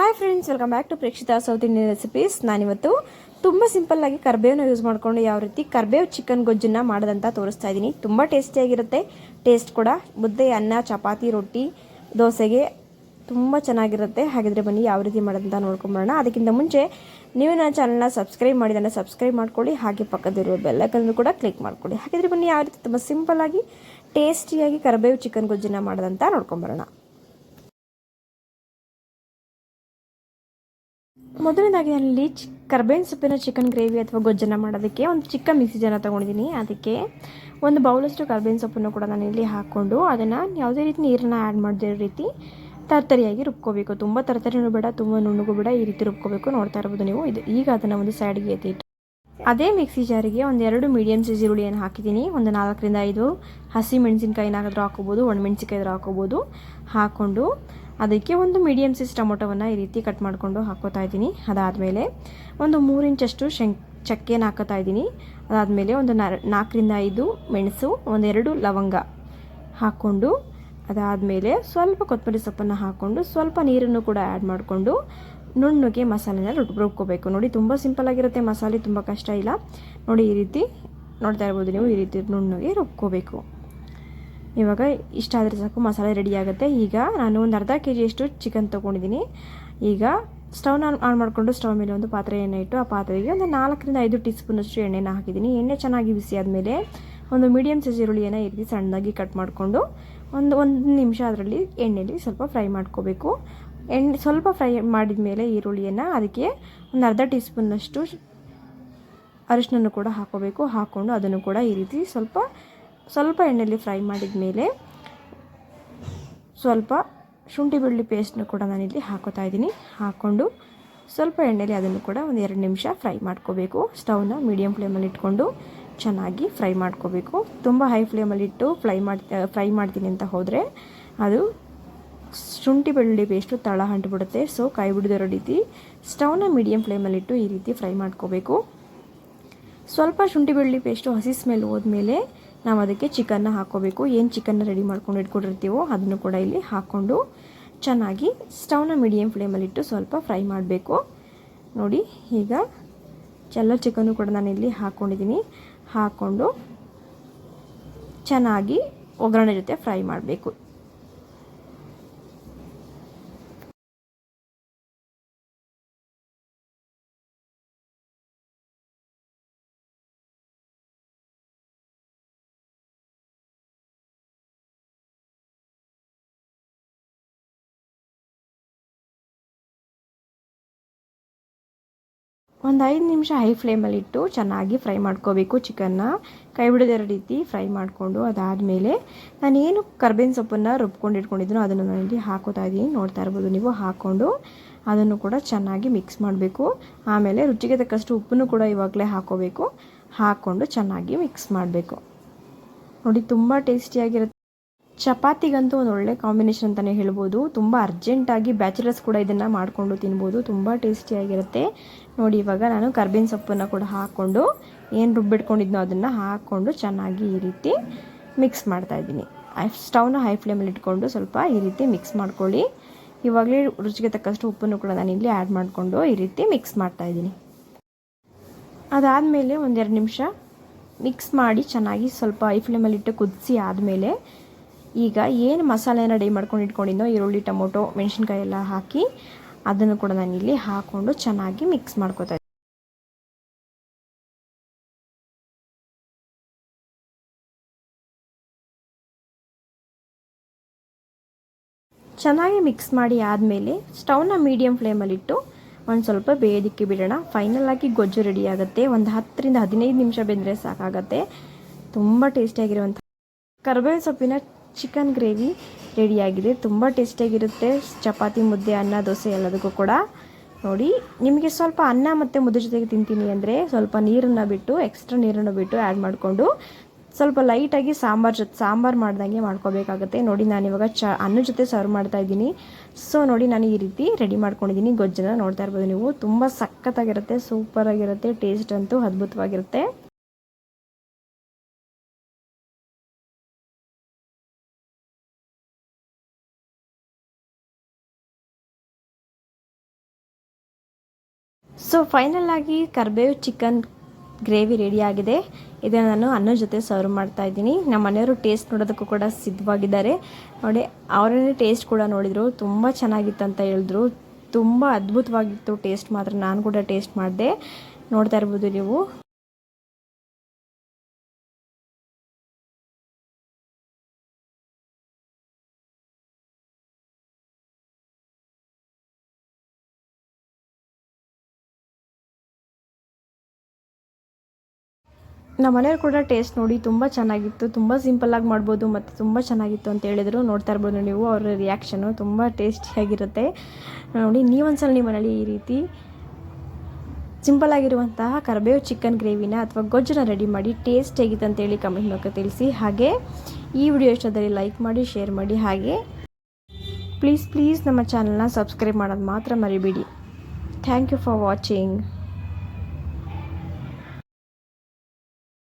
Hi friends, welcome back to Prekshita south Indian recipes. ನಾನಿವತ್ತು ತುಂಬ ಸಿಂಪಲ್ಲಾಗಿ ಕರ್ಬೇವನ್ನ ಯೂಸ್ ಮಾಡಿಕೊಂಡು ಯಾವ ರೀತಿ ಕರ್ಬೇವು ಚಿಕನ್ ಗೊಜ್ಜನ್ನು ಮಾಡೋದಂತ ತೋರಿಸ್ತಾ ಇದ್ದೀನಿ. ತುಂಬ ಟೇಸ್ಟಿಯಾಗಿರುತ್ತೆ. ಟೇಸ್ಟ್ ಕೂಡ ಮುದ್ದೆ, ಅನ್ನ, ಚಪಾತಿ, ರೊಟ್ಟಿ, ದೋಸೆಗೆ ತುಂಬ ಚೆನ್ನಾಗಿರುತ್ತೆ. ಹಾಗಿದ್ರೆ ಬನ್ನಿ ಯಾವ ರೀತಿ ಮಾಡೋದಂತ ನೋಡ್ಕೊಂಬರೋಣ. ಅದಕ್ಕಿಂತ ಮುಂಚೆ ನೀವು ನನ್ನ ಚಾನಲ್ನ ಸಬ್ಸ್ಕ್ರೈಬ್ ಮಾಡಿದ್ದನ್ನು ಸಬ್ಸ್ಕ್ರೈಬ್ ಮಾಡ್ಕೊಳ್ಳಿ. ಹಾಗೆ ಪಕ್ಕದಲ್ಲಿರುವ ಬೆಲ್ಲೈಕನ್ನು ಕೂಡ ಕ್ಲಿಕ್ ಮಾಡ್ಕೊಳ್ಳಿ. ಹಾಗಿದ್ರೆ ಬನ್ನಿ ಯಾವ ರೀತಿ ತುಂಬ ಸಿಂಪಲ್ಲಾಗಿ ಟೇಸ್ಟಿಯಾಗಿ ಕರ್ಬೇವು ಚಿಕನ್ ಗೊಜ್ಜನ್ನು ಮಾಡೋದಂತ ನೋಡ್ಕೊಂಬರೋಣ. ಮೊದಲನೇದಾಗಿ ನಾನಿಲ್ಲಿ ಕರ್ಬೇವಿನ ಸೊಪ್ಪಿನ ಚಿಕನ್ ಗ್ರೇವಿ ಅಥವಾ ಗೊಜ್ಜನ್ನು ಮಾಡೋದಕ್ಕೆ ಒಂದು ಚಿಕ್ಕ ಮಿಕ್ಸಿ ಜಾರ ತೊಗೊಂಡಿದ್ದೀನಿ. ಅದಕ್ಕೆ ಒಂದು ಬೌಲಷ್ಟು ಕರ್ಬೇವಿನ ಸೊಪ್ಪನ್ನು ಕೂಡ ನಾನಿಲ್ಲಿ ಹಾಕ್ಕೊಂಡು ಅದನ್ನು ಯಾವುದೇ ರೀತಿ ನೀರನ್ನು ಆ್ಯಡ್ ಮಾಡದೇ ರೀತಿ ತರ್ತರಿಯಾಗಿ ರುಬ್ಕೋಬೇಕು. ತುಂಬ ತರ್ತರಿನೂ ಬೇಡ, ತುಂಬ ನುಣ್ಣಗೂ ಬೇಡ, ಈ ರೀತಿ ರುಬ್ಕೋಬೇಕು. ನೋಡ್ತಾ ಇರ್ಬೋದು ನೀವು. ಈಗ ಅದನ್ನು ಒಂದು ಸೈಡ್ಗೆ ಎತ್ತಿಟ್ಟು ಅದೇ ಮಿಕ್ಸಿ ಜಾರಿಗೆ ಒಂದು 2 ಮೀಡಿಯಮ್ ಸೈಜ್ ಈರುಳ್ಳಿಯನ್ನು ಹಾಕಿದ್ದೀನಿ. ಒಂದು 4 ರಿಂದ 5 ಹಸಿ ಮೆಣಸಿನ್ಕಾಯಿನಾದರೂ ಹಾಕೋಬೋದು, ಒಣಮೆಣಸಿನ್ಕಾಯಿ ಹಾಕೋಬೋದು. ಹಾಕ್ಕೊಂಡು ಅದಕ್ಕೆ ಒಂದು ಮೀಡಿಯಮ್ ಸೈಜ್ ಟೊಮೊಟೊವನ್ನು ಈ ರೀತಿ ಕಟ್ ಮಾಡಿಕೊಂಡು ಹಾಕೋತಾ ಇದ್ದೀನಿ. ಅದಾದಮೇಲೆ ಒಂದು 3 ಇಂಚಷ್ಟು ಚಕ್ಕೆನ ಹಾಕೋತಾ ಇದ್ದೀನಿ. ಅದಾದಮೇಲೆ ಒಂದು 4 ರಿಂದ 5 ಮೆಣಸು, 1-2 ಲವಂಗ ಹಾಕ್ಕೊಂಡು ಅದಾದಮೇಲೆ ಸ್ವಲ್ಪ ಕೊತ್ತಂಬರಿ ಸೊಪ್ಪನ್ನು ಹಾಕ್ಕೊಂಡು ಸ್ವಲ್ಪ ನೀರನ್ನು ಕೂಡ ಆ್ಯಡ್ ಮಾಡಿಕೊಂಡು ನುಣ್ಣಗೆ ಮಸಾಲೆನ ರುಬ್ಕೋಬೇಕು. ನೋಡಿ, ತುಂಬ ಸಿಂಪಲ್ಲಾಗಿರುತ್ತೆ. ಮಸಾಲೆ ತುಂಬ ಕಷ್ಟ ಇಲ್ಲ. ನೋಡಿ, ಈ ರೀತಿ ನೋಡ್ತಾ ಇರ್ಬೋದು ನೀವು. ಈ ರೀತಿ ನುಣ್ಣಗೆ ರುಬ್ಕೋಬೇಕು. ಇವಾಗ ಇಷ್ಟ ಆದರೆ ಸಾಕು, ಮಸಾಲೆ ರೆಡಿ ಆಗುತ್ತೆ. ಈಗ ನಾನು ಒಂದು ಅರ್ಧ kg ಚಿಕನ್ ತೊಗೊಂಡಿದ್ದೀನಿ. ಈಗ ಸ್ಟವ್ನ ಆನ್ ಮಾಡಿಕೊಂಡು ಸ್ಟವ್ ಮೇಲೆ ಒಂದು ಪಾತ್ರೆಯನ್ನು ಇಟ್ಟು ಆ ಪಾತ್ರೆಗೆ ಒಂದು 4 ರಿಂದ 5 ಟೀ ಸ್ಪೂನಷ್ಟು ಎಣ್ಣೆನ ಹಾಕಿದ್ದೀನಿ. ಎಣ್ಣೆ ಚೆನ್ನಾಗಿ ಬಿಸಿ ಆದಮೇಲೆ ಒಂದು ಮೀಡಿಯಮ್ ಸೈಜ್ ಈರುಳ್ಳಿಯನ್ನು ಈ ರೀತಿ ಸಣ್ಣದಾಗಿ ಕಟ್ ಮಾಡಿಕೊಂಡು ಒಂದು ನಿಮಿಷ ಅದರಲ್ಲಿ ಎಣ್ಣೆಯಲ್ಲಿ ಸ್ವಲ್ಪ ಫ್ರೈ ಮಾಡ್ಕೋಬೇಕು. ಎಣ್ಣೆ ಸ್ವಲ್ಪ ಫ್ರೈ ಮಾಡಿದ ಮೇಲೆ ಈರುಳ್ಳಿಯನ್ನು ಅದಕ್ಕೆ ಒಂದು ಅರ್ಧ ಟೀ ಸ್ಪೂನಷ್ಟು ಅರಿಶಿನನ್ನು ಕೂಡ ಹಾಕೋಬೇಕು. ಹಾಕ್ಕೊಂಡು ಅದನ್ನು ಕೂಡ ಈ ರೀತಿ ಸ್ವಲ್ಪ ಎಣ್ಣೆಯಲ್ಲಿ ಫ್ರೈ ಮಾಡಿದ ಮೇಲೆ ಸ್ವಲ್ಪ ಶುಂಠಿ ಬೆಳ್ಳುಳ್ಳಿ ಪೇಸ್ಟ್ನ ಕೂಡ ನಾನಿಲ್ಲಿ ಹಾಕೋತಾ ಇದ್ದೀನಿ. ಹಾಕ್ಕೊಂಡು ಸ್ವಲ್ಪ ಎಣ್ಣೆಯಲ್ಲಿ ಅದನ್ನು ಕೂಡ ಒಂದು 2 ನಿಮಿಷ ಫ್ರೈ ಮಾಡ್ಕೋಬೇಕು. ಸ್ಟವ್ನ ಮೀಡಿಯಮ್ ಫ್ಲೇಮಲ್ಲಿ ಇಟ್ಕೊಂಡು ಚೆನ್ನಾಗಿ ಫ್ರೈ ಮಾಡ್ಕೋಬೇಕು. ತುಂಬ ಹೈ ಫ್ಲೇಮಲ್ಲಿ ಇಟ್ಟು ಫ್ರೈ ಮಾಡ್ತೀನಿ ಅಂತ ಹೋದರೆ ಅದು ಶುಂಠಿ ಬೆಳ್ಳುಳ್ಳಿ ಪೇಸ್ಟು ತಳ ಅಂಟಿಬಿಡುತ್ತೆ. ಸೊ ಕೈ ಬಿಡದಿರೋ ರೀತಿ ಸ್ಟವ್ನ ಮೀಡಿಯಮ್ ಫ್ಲೇಮಲ್ಲಿಟ್ಟು ಈ ರೀತಿ ಫ್ರೈ ಮಾಡ್ಕೋಬೇಕು. ಸ್ವಲ್ಪ ಶುಂಠಿ ಬೆಳ್ಳುಳ್ಳಿ ಪೇಸ್ಟು ಹಸಿ ಸ್ಮೆಲ್ ಹೋದ್ಮೇಲೆ ನಾವು ಅದಕ್ಕೆ ಚಿಕನ್ನ ಹಾಕ್ಕೋಬೇಕು. ಏನು ಚಿಕನ್ನ ರೆಡಿ ಮಾಡ್ಕೊಂಡು ಇಟ್ಕೊಂಡಿರ್ತೀವೋ ಅದನ್ನು ಕೂಡ ಇಲ್ಲಿ ಹಾಕ್ಕೊಂಡು ಚೆನ್ನಾಗಿ ಸ್ಟವ್ನ ಮೀಡಿಯಮ್ ಫ್ಲೇಮಲ್ಲಿಟ್ಟು ಸ್ವಲ್ಪ ಫ್ರೈ ಮಾಡಬೇಕು. ನೋಡಿ, ಈಗ ಎಲ್ಲ ಚಿಕನ್ನು ಕೂಡ ನಾನಿಲ್ಲಿ ಹಾಕ್ಕೊಂಡಿದ್ದೀನಿ. ಹಾಕ್ಕೊಂಡು ಚೆನ್ನಾಗಿ ಒಗ್ಗರಣೆ ಜೊತೆ ಫ್ರೈ ಮಾಡಬೇಕು. ಒಂದು 5 ನಿಮಿಷ ಹೈ ಫ್ಲೇಮಲ್ಲಿಟ್ಟು ಚೆನ್ನಾಗಿ ಫ್ರೈ ಮಾಡ್ಕೋಬೇಕು. ಚಿಕನ್ನ ಕೈ ಬಿಡದಿರೋ ರೀತಿ ಫ್ರೈ ಮಾಡಿಕೊಂಡು ಅದಾದಮೇಲೆ ನಾನೇನು ಕರ್ಬೇವಿನ ಸೊಪ್ಪನ್ನು ರುಬ್ಕೊಂಡು ಇಟ್ಕೊಂಡಿದ್ದೀನೋ ಅದನ್ನು ನಾನಿಲ್ಲಿ ಹಾಕೋತಾ ಇದ್ದೀನಿ. ನೋಡ್ತಾ ಇರ್ಬೋದು ನೀವು. ಹಾಕ್ಕೊಂಡು ಅದನ್ನು ಕೂಡ ಚೆನ್ನಾಗಿ ಮಿಕ್ಸ್ ಮಾಡಬೇಕು. ಆಮೇಲೆ ರುಚಿಗೆ ತಕ್ಕಷ್ಟು ಉಪ್ಪನ್ನು ಕೂಡ ಇವಾಗಲೇ ಹಾಕೋಬೇಕು. ಹಾಕ್ಕೊಂಡು ಚೆನ್ನಾಗಿ ಮಿಕ್ಸ್ ಮಾಡಬೇಕು. ನೋಡಿ, ತುಂಬ ಟೇಸ್ಟಿಯಾಗಿರುತ್ತೆ. ಚಪಾತಿಗಂತೂ ಒಂದು ಒಳ್ಳೆ ಕಾಂಬಿನೇಷನ್ ಅಂತಲೇ ಹೇಳ್ಬೋದು. ತುಂಬ ಅರ್ಜೆಂಟಾಗಿ ಬ್ಯಾಚುಲರ್ಸ್ ಕೂಡ ಇದನ್ನು ಮಾಡಿಕೊಂಡು ತಿನ್ಬೋದು. ತುಂಬ ಟೇಸ್ಟಿಯಾಗಿರುತ್ತೆ. ನೋಡಿ, ಇವಾಗ ನಾನು ಕರ್ಬೇವಿನ ಸೊಪ್ಪನ್ನು ಕೂಡ ಹಾಕ್ಕೊಂಡು ಏನು ರುಬ್ಬಿಟ್ಕೊಂಡಿದ್ನೋ ಅದನ್ನು ಹಾಕ್ಕೊಂಡು ಚೆನ್ನಾಗಿ ಈ ರೀತಿ ಮಿಕ್ಸ್ ಮಾಡ್ತಾಯಿದ್ದೀನಿ. ಸ್ಟವ್ನ ಹೈ ಫ್ಲೇಮಲ್ಲಿ ಇಟ್ಕೊಂಡು ಸ್ವಲ್ಪ ಈ ರೀತಿ ಮಿಕ್ಸ್ ಮಾಡ್ಕೊಳ್ಳಿ. ಇವಾಗಲೇ ರುಚಿಗೆ ತಕ್ಕಷ್ಟು ಉಪ್ಪನ್ನು ಕೂಡ ನಾನು ಇಲ್ಲಿ ಆ್ಯಡ್ ಮಾಡಿಕೊಂಡು ಈ ರೀತಿ ಮಿಕ್ಸ್ ಮಾಡ್ತಾಯಿದ್ದೀನಿ. ಅದಾದಮೇಲೆ 1-2 ನಿಮಿಷ ಮಿಕ್ಸ್ ಮಾಡಿ ಚೆನ್ನಾಗಿ ಸ್ವಲ್ಪ ಹೈ ಫ್ಲೇಮಲ್ಲಿಟ್ಟು ಕುದಿಸಿ ಆದಮೇಲೆ ಈಗ ಏನು ಮಸಾಲೆನ ರೆಡಿ ಮಾಡ್ಕೊಂಡು ಇಟ್ಕೊಂಡಿದ್ದೋ ಈರುಳ್ಳಿ, ಟೊಮೊಟೊ, ಮೆಣಸಿನ್ಕಾಯಿ ಎಲ್ಲ ಹಾಕಿ ಅದನ್ನು ಕೂಡ ನಾನಿಲ್ಲಿ ಹಾಕ್ಕೊಂಡು ಚೆನ್ನಾಗಿ ಮಿಕ್ಸ್ ಮಾಡ್ಕೊತಾ ಇದ್ದೀನಿ. ಚೆನ್ನಾಗಿ ಮಿಕ್ಸ್ ಮಾಡಿ ಆದಮೇಲೆ ಸ್ಟವ್ನ ಮೀಡಿಯಮ್ ಫ್ಲೇಮಲ್ಲಿಟ್ಟು ಒಂದು ಸ್ವಲ್ಪ ಬೇಯೋದಕ್ಕೆ ಬಿಡೋಣ. ಫೈನಲಾಗಿ ಗೊಜ್ಜು ರೆಡಿ ಆಗುತ್ತೆ. ಒಂದು 10 ರಿಂದ 15 ನಿಮಿಷ ಬೆಂದರೆ ಸಾಕಾಗತ್ತೆ. ತುಂಬ ಟೇಸ್ಟಿಯಾಗಿರುವಂಥ ಕರ್ಬೇವಿನ ಸೊಪ್ಪಿನ ಚಿಕನ್ ಗ್ರೇವಿ ರೆಡಿಯಾಗಿದೆ. ತುಂಬ ಟೇಸ್ಟಿಯಾಗಿರುತ್ತೆ. ಚಪಾತಿ, ಮುದ್ದೆ, ಅನ್ನ, ದೋಸೆ ಎಲ್ಲದಕ್ಕೂ ಕೂಡ. ನೋಡಿ, ನಿಮಗೆ ಸ್ವಲ್ಪ ಅನ್ನ ಮತ್ತು ಮುದ್ದೆ ಜೊತೆಗೆ ತಿಂತೀನಿ ಅಂದರೆ ಸ್ವಲ್ಪ ನೀರನ್ನು ಬಿಟ್ಟು ಎಕ್ಸ್ಟ್ರಾ ನೀರನ್ನು ಬಿಟ್ಟು ಆ್ಯಡ್ ಮಾಡಿಕೊಂಡು ಸ್ವಲ್ಪ ಲೈಟಾಗಿ ಸಾಂಬಾರು ಮಾಡ್ದಂಗೆ ಮಾಡ್ಕೋಬೇಕಾಗುತ್ತೆ. ನೋಡಿ, ನಾನಿವಾಗ ಅನ್ನದ ಜೊತೆ ಸರ್ವ್ ಮಾಡ್ತಾಯಿದ್ದೀನಿ. ಸೊ ನೋಡಿ, ನಾನು ಈ ರೀತಿ ರೆಡಿ ಮಾಡ್ಕೊಂಡಿದ್ದೀನಿ ಗೊಜ್ಜನ್ನು. ನೋಡ್ತಾ ಇರ್ಬೋದು ನೀವು. ತುಂಬ ಸಖತ್ತಾಗಿರುತ್ತೆ, ಸೂಪರಾಗಿರುತ್ತೆ. ಟೇಸ್ಟ್ ಅಂತೂ ಅದ್ಭುತವಾಗಿರುತ್ತೆ. ಸೊ ಫೈನಲ್ ಆಗಿ ಕರ್ಬೇವು ಚಿಕನ್ ಗ್ರೇವಿ ರೆಡಿ ಆಗಿದೆ. ಇದನ್ನು ನಾನು ಅನ್ನದ ಜೊತೆ ಸರ್ವ್ ಮಾಡ್ತಾ ಇದ್ದೀನಿ. ನಮ್ಮ ಮನೆಯವರು ಟೇಸ್ಟ್ ನೋಡೋದಕ್ಕೂ ಕೂಡ ಸಿದ್ಧವಾಗಿದ್ದಾರೆ. ನೋಡಿ, ಅವರನ್ನೇ ಟೇಸ್ಟ್ ಕೂಡ ನೋಡಿದರು, ತುಂಬ ಚೆನ್ನಾಗಿತ್ತು ಅಂತ ಹೇಳಿದ್ರು. ತುಂಬ ಅದ್ಭುತವಾಗಿತ್ತು ಟೇಸ್ಟ್ ಮಾತ್ರ. ನಾನು ಕೂಡ ಟೇಸ್ಟ್ ಮಾಡಿದೆ, ನೋಡ್ತಾ ಇರ್ಬೋದು ನೀವು. ನಮ್ಮ ಮನೆಯವ್ರು ಕೂಡ ಟೇಸ್ಟ್ ನೋಡಿ ತುಂಬ ಚೆನ್ನಾಗಿತ್ತು, ತುಂಬ ಸಿಂಪಲ್ಲಾಗಿ ಮಾಡ್ಬೋದು ಮತ್ತು ತುಂಬ ಚೆನ್ನಾಗಿತ್ತು ಅಂತ ಹೇಳಿದರು. ನೋಡ್ತಾ ಇರ್ಬೋದು ನೀವು ಅವರ ರಿಯಾಕ್ಷನು, ತುಂಬ ಟೇಸ್ಟಿಯಾಗಿರುತ್ತೆ. ನೋಡಿ, ನೀವೊಂದ್ಸಲ ನಿಮ್ಮ ಮನೇಲಿ ಈ ರೀತಿ ಸಿಂಪಲ್ಲಾಗಿರುವಂತಹ ಕರಿಬೇವು ಚಿಕನ್ ಗ್ರೇವಿನ ಅಥವಾ ಗೊಜ್ಜನ್ನ ರೆಡಿ ಮಾಡಿ ಟೇಸ್ಟ್ ಹೇಗಿತ್ತು ಅಂತೇಳಿ ಕಮೆಂಟ್ ಮೂಲಕ ತಿಳಿಸಿ. ಹಾಗೆ ಈ ವಿಡಿಯೋ ಇಷ್ಟದಲ್ಲಿ ಲೈಕ್ ಮಾಡಿ, ಶೇರ್ ಮಾಡಿ. ಹಾಗೆ ಪ್ಲೀಸ್ ನಮ್ಮ ಚಾನಲ್ನ ಸಬ್ಸ್ಕ್ರೈಬ್ ಮಾಡೋದು ಮಾತ್ರ ಮರಿಬೇಡಿ. Thank you for watching.